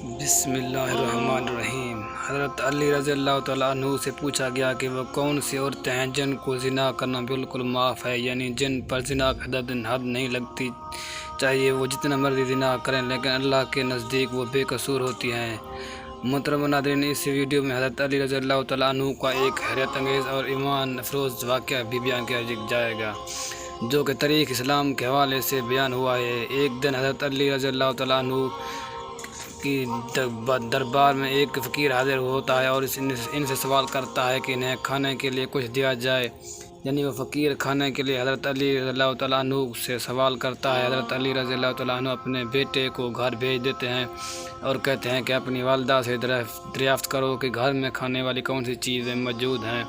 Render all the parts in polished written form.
بسم اللہ الرحمن الرحیم۔ حضرت علی رضی اللہ تعالیٰ عنہ سے پوچھا گیا کہ وہ کون سی عورتیں ہیں جن کو زنا کرنا بالکل معاف ہے، یعنی جن پر زنا کا حد نہیں لگتی، چاہیے وہ جتنا مرضی زنا کریں لیکن اللہ کے نزدیک وہ بے قصور ہوتی ہیں۔ محترم ناظرین، اس ویڈیو میں حضرت علی رضی اللہ تعالیٰ عنہ کا ایک حیرت انگیز اور ایمان افروز واقعہ بھی بیان کیا جائے گا جو کہ تاریخ اسلام کے حوالے سے بیان ہوا ہے۔ ایک دن حضرت علی رضی اللہ تعالیٰ عنہ کی دربار میں ایک فقیر حاضر ہوتا ہے اور ان سے سوال کرتا ہے کہ انہیں کھانے کے لیے کچھ دیا جائے، یعنی وہ فقیر کھانے کے لیے حضرت علی رضی اللہ تعالیٰ عنہ سے سوال کرتا ہے۔ حضرت علی رضی اللہ تعالیٰ عنہ اپنے بیٹے کو گھر بھیج دیتے ہیں اور کہتے ہیں کہ اپنی والدہ سے دریافت کرو کہ گھر میں کھانے والی کون سی چیزیں موجود ہیں۔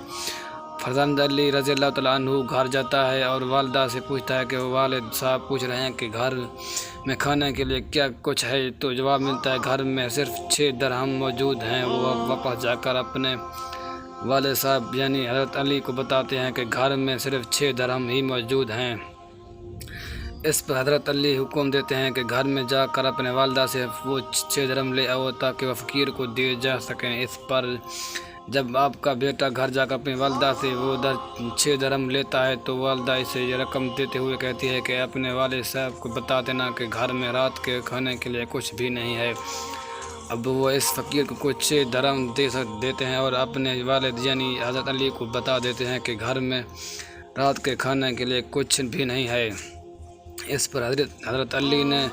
فرزند علی رضی اللہ تعالیٰ عنہ گھر جاتا ہے اور والدہ سے پوچھتا ہے کہ والد صاحب پوچھ رہے ہیں کہ گھر میں کھانے کے لیے کیا کچھ ہے، تو جواب ملتا ہے گھر میں صرف 6 درہم موجود ہیں۔ وہ واپس جا کر اپنے والد صاحب یعنی حضرت علی کو بتاتے ہیں کہ گھر میں صرف 6 درہم ہی موجود ہیں۔ اس پر حضرت علی حکم دیتے ہیں کہ گھر میں جا کر اپنے والدہ سے وہ 6 درہم لے آؤ تاکہ وہ فقیر کو دیے جا سکیں۔ اس پر جب آپ کا بیٹا گھر جا کر اپنی والدہ سے وہ 6 درہم لیتا ہے تو والدہ اسے یہ رقم دیتے ہوئے کہتی ہے کہ اپنے والد صاحب کو بتا دینا کہ گھر میں رات کے کھانے کے لیے کچھ بھی نہیں ہے۔ اب وہ اس فقیر کو کچھ 6 درہم دیتے ہیں اور اپنے والد یعنی حضرت علی کو بتا دیتے ہیں کہ گھر میں رات کے کھانے کے لیے کچھ بھی نہیں ہے۔ اس پر حضرت علی نے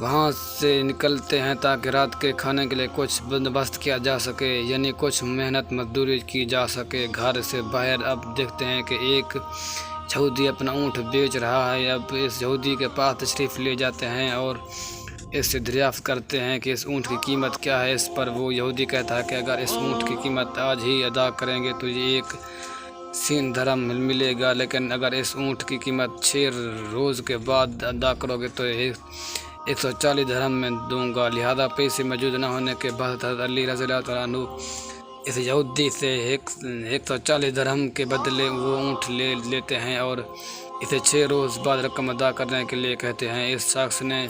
وہاں سے نکلتے ہیں تاکہ رات کے کھانے کے لیے کچھ بندوبست کیا جا سکے، یعنی کچھ محنت مزدوری کی جا سکے۔ گھر سے باہر اب دیکھتے ہیں کہ ایک یہودی اپنا اونٹ بیچ رہا ہے۔ اب اس یہودی کے پاس تشریف لے جاتے ہیں اور اس سے دریافت کرتے ہیں کہ اس اونٹ کی قیمت کیا ہے۔ اس پر وہ یہودی کہتا ہے کہ اگر اس اونٹ کی قیمت آج ہی ادا کریں گے تو یہ 1 سین درہم ملے گا، لیکن اگر اس اونٹ کی قیمت 6 روز کے بعد ادا کرو گے تو 140 درہم میں دوں گا۔ لہذا پیسے موجود نہ ہونے کے بعد حضرت علی رضی اللہ تعالیٰ عنہ اس یہودی سے 140 درہم کے بدلے وہ اونٹ لے لیتے ہیں اور اسے 6 روز بعد رقم ادا کرنے کے لیے کہتے ہیں۔ اس شخص نے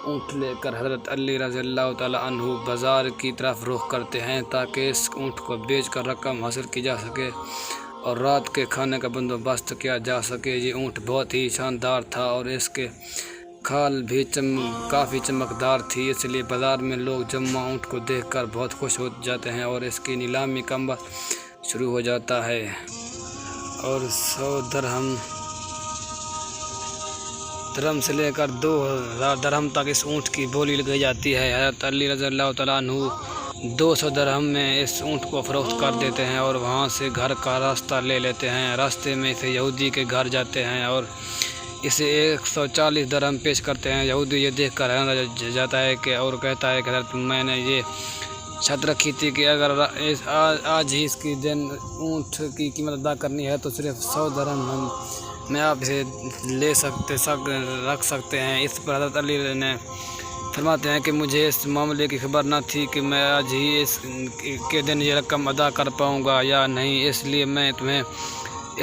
اونٹ لے کر حضرت علی رضی اللہ تعالیٰ عنہ بازار کی طرف رخ کرتے ہیں تاکہ اس اونٹ کو بیچ کر رقم حاصل کی جا سکے اور رات کے کھانے کا بندوبست کیا جا سکے۔ یہ اونٹ بہت ہی شاندار تھا اور اس کے کھال بھی کافی چمکدار تھی، اس لیے بازار میں لوگ جمع اونٹ کو دیکھ کر بہت خوش ہو جاتے ہیں اور اس کی نیلامی کا عمل شروع ہو جاتا ہے اور 100 درہم سے لے کر 2000 درہم تک اس اونٹ کی بولی لگائی جاتی ہے۔ حضرت علی رضی اللہ تعالیٰ عنہ 200 درہم میں اس اونٹ کو فروخت کر دیتے ہیں اور وہاں سے گھر کا راستہ لے لیتے ہیں۔ راستے میں اسے یہودی کے گھر جاتے ہیں اور اسے 140 درہم پیش کرتے ہیں۔ یہودی یہ دیکھ کر حیران رہ جاتا ہے اور کہتا ہے کہ حضرت میں نے یہ شرط رکھی تھی کہ اگر آج ہی اس کی اونٹ کی قیمت ادا کرنی ہے تو صرف 100 درہم میں آپ اسے رکھ سکتے ہیں۔ اس پر حضرت علی نے فرماتے ہیں کہ مجھے اس معاملے کی خبر نہ تھی کہ میں آج ہی اس کے دن یہ رقم ادا کر پاؤں گا یا نہیں، اس لیے میں تمہیں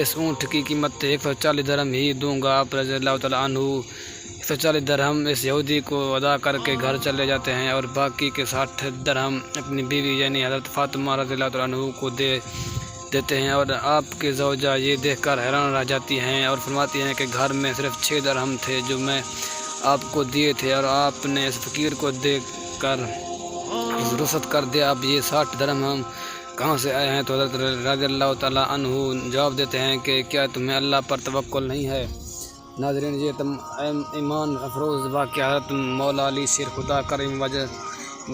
اس اونٹ کی قیمت 140 درہم ہی دوں گا۔ آپ رضی اللہ تعالیٰ عنہ 140 درہم اس یہودی کو ادا کر کے گھر چلے جاتے ہیں اور باقی کے 60 درہم اپنی بیوی یعنی حضرت فاطمہ رضی اللہ تعالیٰ عنہ کو دیتے ہیں اور آپ کے زوجہ یہ دیکھ کر حیران رہ جاتی ہیں اور فرماتی ہیں کہ گھر میں صرف 6 درہم تھے جو میں آپ کو دیے تھے اور آپ نے اس فقیر کو دے کر رخصت کر دیا، اب یہ 60 درہم ہم کہاں سے آئے ہیں؟ تو حضرت رضی اللہ تعالیٰ عنہ جواب دیتے ہیں کہ کیا تمہیں اللہ پر توکل نہیں ہے؟ ناظرین، یہ ایمان افروز واقعہ حضرت مولا علی شیر خدا کریم وجہ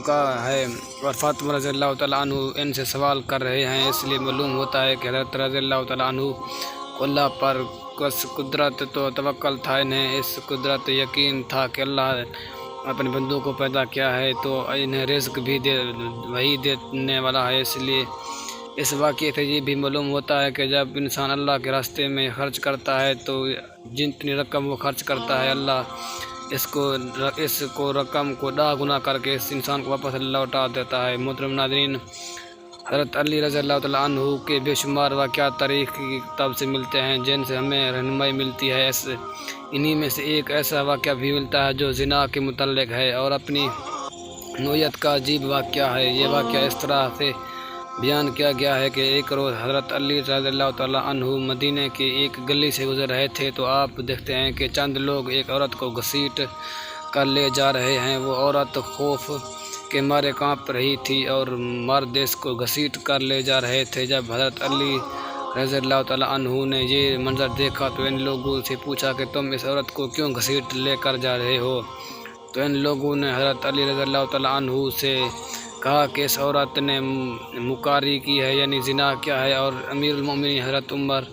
کا ہے اور فاطمہ رضی اللہ تعالیٰ عنہ ان سے سوال کر رہے ہیں، اس لیے معلوم ہوتا ہے کہ حضرت رضی اللہ تعالیٰ عنہ کو اللہ پر قدرت تو توکل تھا، انہیں اس قدرت یقین تھا کہ اللہ اپنے بندوں کو پیدا کیا ہے تو انہیں رزق بھی وہی دینے والا ہے۔ اس لیے اس واقعے سے یہ بھی معلوم ہوتا ہے کہ جب انسان اللہ کے راستے میں خرچ کرتا ہے تو جتنی رقم وہ خرچ کرتا ہے اللہ اس کو رقم کو 10 گنا کر کے اس انسان کو واپس لوٹا دیتا ہے۔ محترم ناظرین، حضرت علی رضی اللہ تعالیٰ عنہ کے بے شمار واقعات تاریخ کی کتاب سے ملتے ہیں جن سے ہمیں رہنمائی ملتی ہے۔ انہی میں سے ایک ایسا واقعہ بھی ملتا ہے جو زنا کے متعلق ہے اور اپنی نوعیت کا عجیب واقعہ ہے۔ یہ واقعہ اس طرح سے بیان کیا گیا ہے کہ ایک روز حضرت علی رضی اللہ تعالیٰ عنہ مدینہ کی ایک گلی سے گزر رہے تھے تو آپ دیکھتے ہیں کہ چند لوگ ایک عورت کو گھسیٹ کر لے جا رہے ہیں۔ وہ عورت خوف کے مارے کانپ رہی تھی اور مرد اس کو گھسیٹ کر لے جا رہے تھے۔ جب حضرت علی رضی اللہ تعالیٰ عنہ نے یہ منظر دیکھا تو ان لوگوں سے پوچھا کہ تم اس عورت کو کیوں گھسیٹ لے کر جا رہے ہو؟ تو ان لوگوں نے حضرت علی رضی اللہ تعالیٰ عنہ سے کہا کہ اس عورت نے مکاری کی ہے، یعنی زنا کیا ہے، اور امیر المومنین حضرت عمر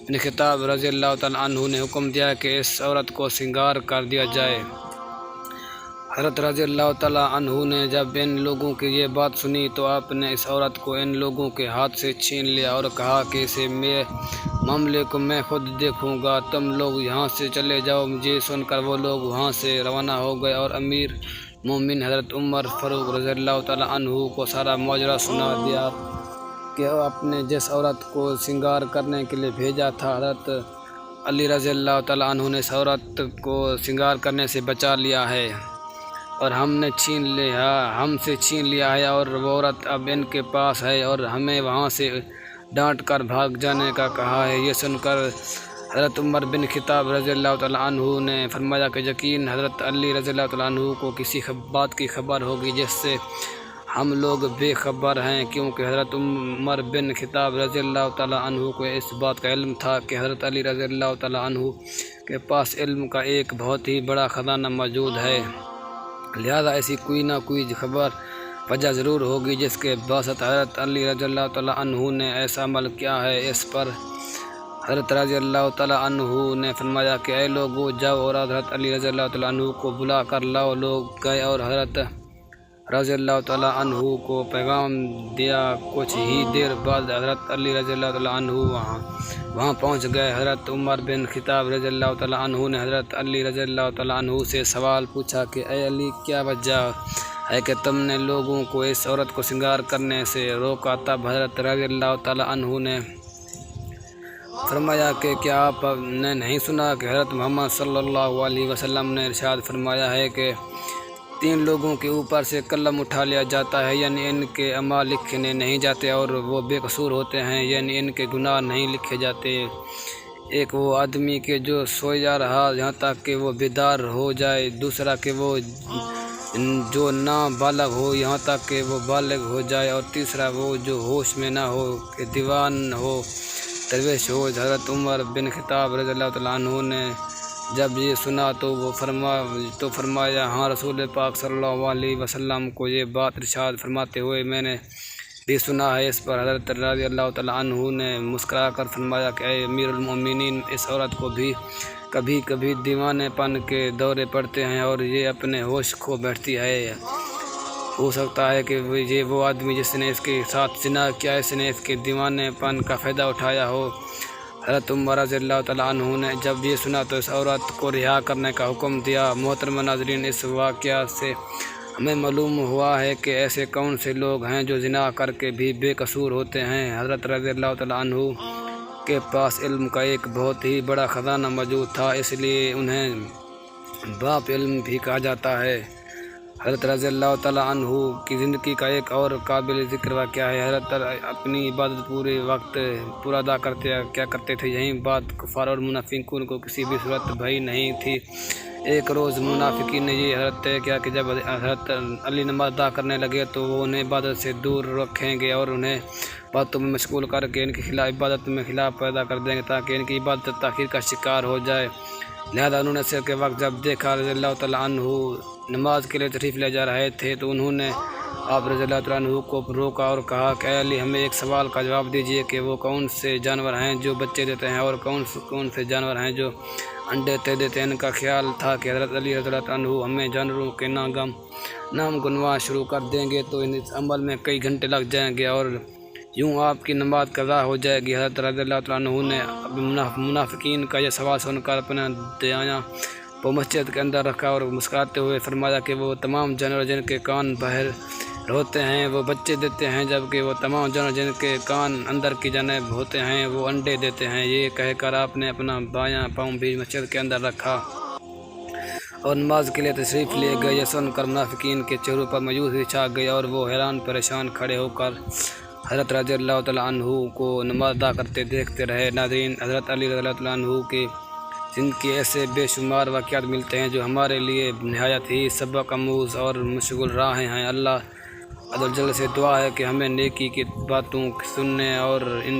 بن خطاب رضی اللہ تعالیٰ عنہ نے حکم دیا کہ اس عورت کو سنگار کر دیا جائے۔ حضرت رضی اللہ تعالیٰ عنہ نے جب ان لوگوں کی یہ بات سنی تو آپ نے اس عورت کو ان لوگوں کے ہاتھ سے چھین لیا اور کہا کہ اسے میرے معاملے کو میں خود دیکھوں گا، تم لوگ یہاں سے چلے جاؤ۔ یہ سن کر وہ لوگ وہاں سے روانہ ہو گئے اور امیر مومن حضرت عمر فاروق رضی اللہ تعالیٰ عنہ کو سارا ماجرا سنا دیا کہ آپ نے جس عورت کو سنگار کرنے کے لیے بھیجا تھا، حضرت علی رضی اللہ تعالیٰ عنہ نے اس عورت کو سنگار کرنے سے بچا لیا ہے اور ہم سے چھین لیا ہے، اور وہ عورت اب ان کے پاس ہے اور ہمیں وہاں سے ڈانٹ کر بھاگ جانے کا کہا ہے۔ یہ سن کر حضرت عمر بن خطاب رضی اللہ تعالیٰ عنہ نے فرمایا کہ یقین حضرت علی رضی اللہ تعالیٰ عنہ کو کسی بات کی خبر ہوگی جس سے ہم لوگ بے خبر ہیں، کیونکہ حضرت عمر بن خطاب رضی اللہ تعالیٰ عنہ کو اس بات کا علم تھا کہ حضرت علی رضی اللہ تعالیٰ عنہ کے پاس علم کا ایک بہت ہی بڑا خزانہ موجود ہے، لہذا ایسی کوئی نہ کوئی خبر وجہ ضرور ہوگی جس کے باعث حضرت علی رضی اللہ تعالیٰ عنہ نے ایسا عمل کیا ہے۔ اس پر حضرت رضی اللہ تعالیٰ عنہ نے فرمایا کہ اے لوگو جاؤ اور حضرت علی رضی اللہ تعالیٰ عنہ کو بلا کر لاؤ۔ لوگ گئے اور حضرت رضی اللہ تعالیٰ عنہ کو پیغام دیا۔ کچھ ہی دیر بعد حضرت علی رضی اللہ تعالیٰ عنہ وہاں پہنچ گئے۔ حضرت عمر بن خطاب رضی اللہ تعالیٰ عنہ نے حضرت علی رضی اللہ تعالیٰ عنہ سے سوال پوچھا کہ اے علی کیا وجہ ہے کہ تم نے لوگوں کو اس عورت کو سنگار کرنے سے روکا؟ تب حضرت رضی اللہ تعالیٰ عنہ نے فرمایا کہ کیا آپ نے نہیں سنا کہ حضرت محمد صلی اللہ علیہ وسلم نے ارشاد فرمایا ہے کہ 3 لوگوں کے اوپر سے قلم اٹھا لیا جاتا ہے، یعنی ان کے اعمال لکھنے نہیں جاتے اور وہ بے قصور ہوتے ہیں، یعنی ان کے گناہ نہیں لکھے جاتے۔ ایک وہ آدمی کہ جو سویا رہا یہاں تک کہ وہ بیدار ہو جائے، دوسرا کہ وہ جو نابالغ ہو یہاں تک کہ وہ بالغ ہو جائے، اور تیسرا وہ جو ہوش میں نہ ہو کہ دیوان ہو درویش ہو۔ حضرت عمر بن خطاب رضی اللہ تعالیٰ عنہ نے جب یہ سنا تو فرمایا ہاں رسول پاک صلی اللہ علیہ وسلم کو یہ بات ارشاد فرماتے ہوئے میں نے بھی سنا ہے۔ اس پر حضرت رضی اللہ تعالیٰ عنہ نے مسکرا کر فرمایا کہ اے امیر المومنین، اس عورت کو بھی کبھی کبھی دیوانے پن کے دورے پڑتے ہیں اور یہ اپنے ہوش کھو بیٹھتی ہے۔ ہو سکتا ہے کہ یہ وہ آدمی جس نے اس کے ساتھ زنا کیا اس نے اس کے دیوانے پن کا فائدہ اٹھایا ہو۔ حضرت عمر رضی اللہ تعالیٰ عنہ نے جب یہ سنا تو اس عورت کو رہا کرنے کا حکم دیا۔ محترم ناظرین، اس واقعہ سے ہمیں معلوم ہوا ہے کہ ایسے کون سے لوگ ہیں جو زنا کر کے بھی بے قصور ہوتے ہیں۔ حضرت رضی اللہ تعالیٰ عنہ کے پاس علم کا ایک بہت ہی بڑا خزانہ موجود تھا، اس لیے انہیں باپ علم بھی کہا جاتا ہے۔ حضرت رضی اللہ تعالیٰ عنہ کی زندگی کا ایک اور قابل ذکر واقعہ ہے۔ حضرت اپنی عبادت پورے وقت پورا ادا کیا کرتے تھے، یہی بات کفار اور منافقین کو کسی بھی صورت بھائی نہیں تھی۔ ایک روز منافقین نے یہ حضرت طے کیا کہ جب حضرت علی نماز ادا کرنے لگے تو وہ انہیں عبادت سے دور رکھیں گے اور انہیں باتوں میں مشغول کر کے ان کے خلاف عبادت میں خلاف پیدا کر دیں گے تاکہ ان کی عبادت تاخیر کا شکار ہو جائے۔ لہذا انہوں نے عصر کے وقت جب دیکھا رضی اللہ تعالیٰ عنہ نماز کے لیے تشریف لے جا رہے تھے تو انہوں نے آپ رضی اللہ تعالیٰ عنہ کو روکا اور کہا کہ اے علی ہمیں ایک سوال کا جواب دیجیے کہ وہ کون سے جانور ہیں جو بچے دیتے ہیں اور کون سے جانور ہیں جو انڈے دیتے ہیں۔ ان کا خیال تھا کہ حضرت علی رضی اللہ عنہ ہمیں جانوروں کے نام گنوا شروع کر دیں گے تو اس عمل میں کئی گھنٹے لگ جائیں گے اور یوں آپ کی نماز قضا ہو جائے گی۔ حضرت رضی اللہ عنہ نے منافقین کا یہ سوال سن کر اپنا دایاں وہ مسجد کے اندر رکھا اور مسکراتے ہوئے فرمایا کہ وہ تمام جانور جن کے کان باہر ہوتے ہیں وہ بچے دیتے ہیں، جبکہ وہ تمام جانور جن کے کان اندر کی جانب ہوتے ہیں وہ انڈے دیتے ہیں۔ یہ کہہ کر آپ نے اپنا بایاں پاؤں بھی مسجد کے اندر رکھا اور نماز کے لیے تشریف لے گئے۔ یہ سن کر منافقین کے چہروں پر مایوسی چھا گئی اور وہ حیران پریشان کھڑے ہو کر حضرت رضی اللہ تعالیٰ عنہ کو نماز ادا کرتے دیکھتے رہے۔ ناظرین، حضرت علی رضی اللہ تعالیٰ عنہ کے زندگی ایسے بے شمار واقعات ملتے ہیں جو ہمارے لیے نہایت ہی سبق آموز اور مشغول راہیں ہیں۔ اللہ عز و جل سے دعا ہے کہ ہمیں نیکی کی باتوں سننے اور ان